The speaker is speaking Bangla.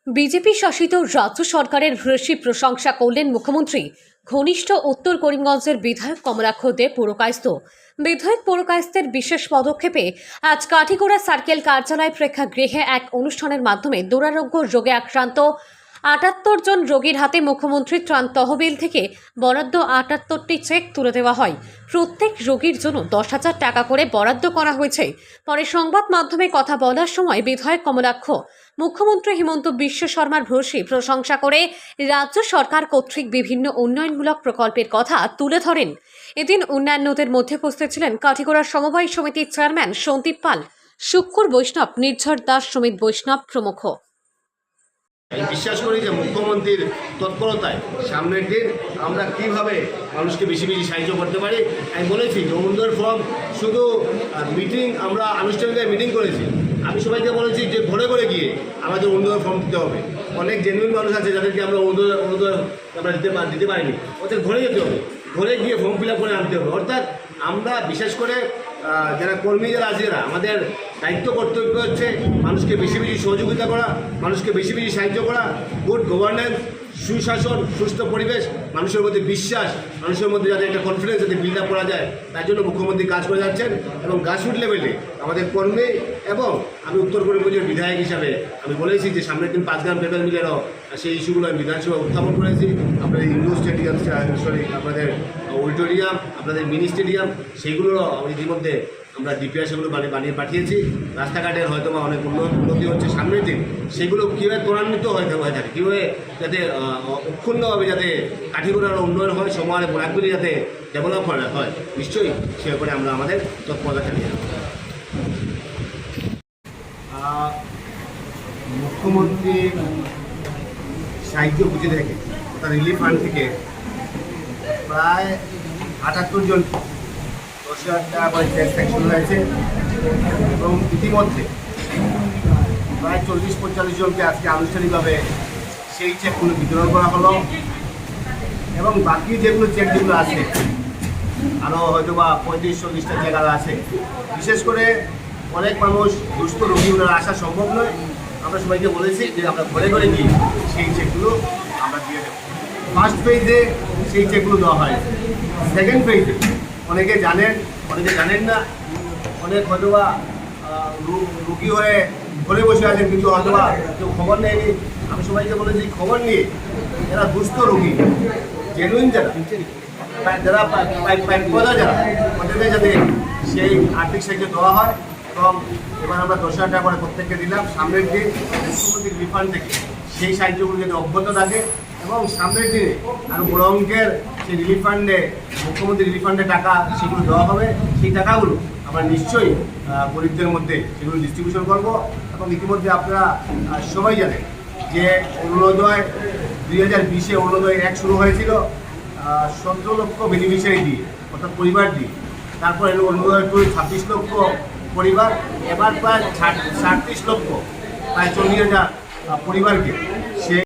বিজেপি শাসিত রাজ্য সরকারের ভূয়সী প্রশংসা করলেন মুখ্যমন্ত্রী। ঘনিষ্ঠ উত্তর করিমগঞ্জের বিধায়ক কমলাক্ষ দে পুরকায়স্থ। বিধায়ক পুরকায়স্থের বিশেষ পদক্ষেপে আজ কাঠিগড়া সার্কেল কার্যালয় প্রেক্ষাগৃহে এক অনুষ্ঠানের মাধ্যমে দুরারোগ্য রোগে আক্রান্ত ৭৮ জন রোগীর হাতে মুখ্যমন্ত্রীর ত্রাণ তহবিল থেকে বরাদ্দ ৭৮টি চেক তুলে দেওয়া হয়। প্রত্যেক রোগীর জন্য ১০,০০০ টাকা করে বরাদ্দ করা হয়েছে। পরে সংবাদ মাধ্যমে কথা বলার সময় বিধায়ক কমলাক্ষ মুখ্যমন্ত্রী হিমন্ত বিশ্ব শর্মার ভূয়সী প্রশংসা করে রাজ্য সরকার কর্তৃক বিভিন্ন উন্নয়নমূলক প্রকল্পের কথা তুলে ধরেন। এদিন অন্যান্যদের মধ্যে উপস্থিত ছিলেন কাঠিগড়া সমবায় সমিতির চেয়ারম্যান সন্দীপ পাল, শুক্কুর বৈষ্ণব, নির্ঝর দাস, সুমিত বৈষ্ণব প্রমুখ। আমি বিশ্বাস করি যে মুখ্যমন্ত্রীর তৎপরতায় সামনের দিন আমরা কীভাবে মানুষকে বেশি বেশি সাহায্য করতে পারি। আমি বলেছি যে অরুণোদয় ফর্ম শুধু মিটিং, আমরা আনুষ্ঠানিক মিটিং করেছি। আমি সবাইকে বলেছি যে ঘরে ঘরে গিয়ে আমাদের অরুণোদয় ফর্ম দিতে হবে। অনেক জেনুইন মানুষ আছে যাদেরকে আমরা অরুণোদয় আমরা দিতে পারিনি, ওদের ঘরে যেতে হবে, ঘরে গিয়ে ফর্ম ফিল আপ করে আনতে হবে। অর্থাৎ আমরা বিশেষ করে যারা কর্মী যারা আছে, আমাদের দায়িত্ব কর্তব্য হচ্ছে মানুষকে বেশি বেশি সহযোগিতা করা, মানুষকে বেশি বেশি সাহায্য করা, গুড গভর্নেন্স, সুশাসন, সুস্থ পরিবেশ, মানুষের মধ্যে বিশ্বাস, মানুষের মধ্যে যাতে একটা কনফিডেন্স যাতে বিল্ড আপ করা যায়, তার জন্য মুখ্যমন্ত্রী কাজ করে যাচ্ছেন। এবং গ্রাসরুট লেভেলে আমাদের কর্মী এবং আমি উত্তর করিমগঞ্জের বিধায়ক হিসাবে আমি বলেছি যে সামনের দিন ৫ গ্রাম পেপার মিলেরও সেই ইস্যুগুলো আমি বিধানসভা উত্থাপন করেছি। আপনাদের ইন্ডোর স্টেডিয়াম, আপনাদের অডিটোরিয়াম, আপনাদের মিনি স্টেডিয়াম, সেইগুলোরও ইতিমধ্যে আমরা ডিপিআর সেগুলো বানিয়ে পাঠিয়েছি। রাস্তাঘাটের হয়তো বা অনেক উন্নতি হচ্ছে সামনের দিন, সেগুলো কীভাবে ত্বরান্বিত হয়ে থাকে, কীভাবে যাতে অক্ষুণ্ণভাবে যাতে কাঠিগড়ার উন্নয়ন হয়, সময়ের বোরাকগুলি যাতে ডেভেলপ হয়, নিশ্চয়ই সে ব্যাপারে আমরা আমাদের তৎপরতা চালিয়ে যাব। মুখ্যমন্ত্রী সাহায্য বুঝে দেখে তার রিলিফ ফান্ড থেকে প্রায় ৭৮ জন ১০,০০০ টাকা করে চেক স্যাংশন হয়েছে এবং ইতিমধ্যে প্রায় ৪০-৪৫ জনকে আজকে আনুষ্ঠানিকভাবে সেই চেকগুলো বিতরণ করা হলো। এবং বাকি যেগুলো চেক যেগুলো আছে, আরও হয়তো বা ৩৫-৪০টা চেক আরও আছে। বিশেষ করে অনেক মানুষ দুস্থ রোগী ওনারা আসা সম্ভব নয়। আমরা সবাইকে বলেছি যে আমরা ঘরে ঘরে গিয়ে সেই চেকগুলো আমরা দিয়ে দেবো। ফার্স্ট ফেজে সেই চেকগুলো দেওয়া হয়। সেকেন্ড ফেজে অনেকে জানেন, অনেকে জানেন না, অনেক হয়তোবা রুগী হয়ে ঘরে বসে আছেন কিন্তু হয়তোবা কেউ খবর নেয়নি। আমি সবাইকে বলেছি খবর নিয়ে যারা দুস্থ রোগী, জেনুইন যারা যারা ওদেরকে যাতে সেই আর্থিক সাহায্য দেওয়া হয়। এবং এবার আমরা ১০,০০০ টাকা করে প্রত্যেককে দিলাম। সামনের দিন মুখ্যমন্ত্রীর রিফান্ড থেকে সেই সাহায্যগুলো যাতে অব্যাহত থাকে এবং সামনের দিনে আরও বড় অঙ্কের সেই রিলিফ ফান্ডে, মুখ্যমন্ত্রী রিলিফ ফান্ডে টাকা সেগুলো দেওয়া হবে। সেই টাকাগুলো আমরা নিশ্চয়ই গরিবদের মধ্যে সেগুলো ডিস্ট্রিবিউশন করব। এবং ইতিমধ্যে আপনারা সবাই জানেন যে অরুণোদয় ২০২০-এ অরুণোদয় ১ শুরু হয়েছিল ১৭ লক্ষ বেনিফিশিয়ারি দিয়ে, অর্থাৎ পরিবার দিয়ে। তারপর এলো অরুণোদয় ২ ২৬ লক্ষ পরিবার, এবার প্রায় ৩৭ লক্ষ, প্রায় ৪০,০০০ পরিবারকে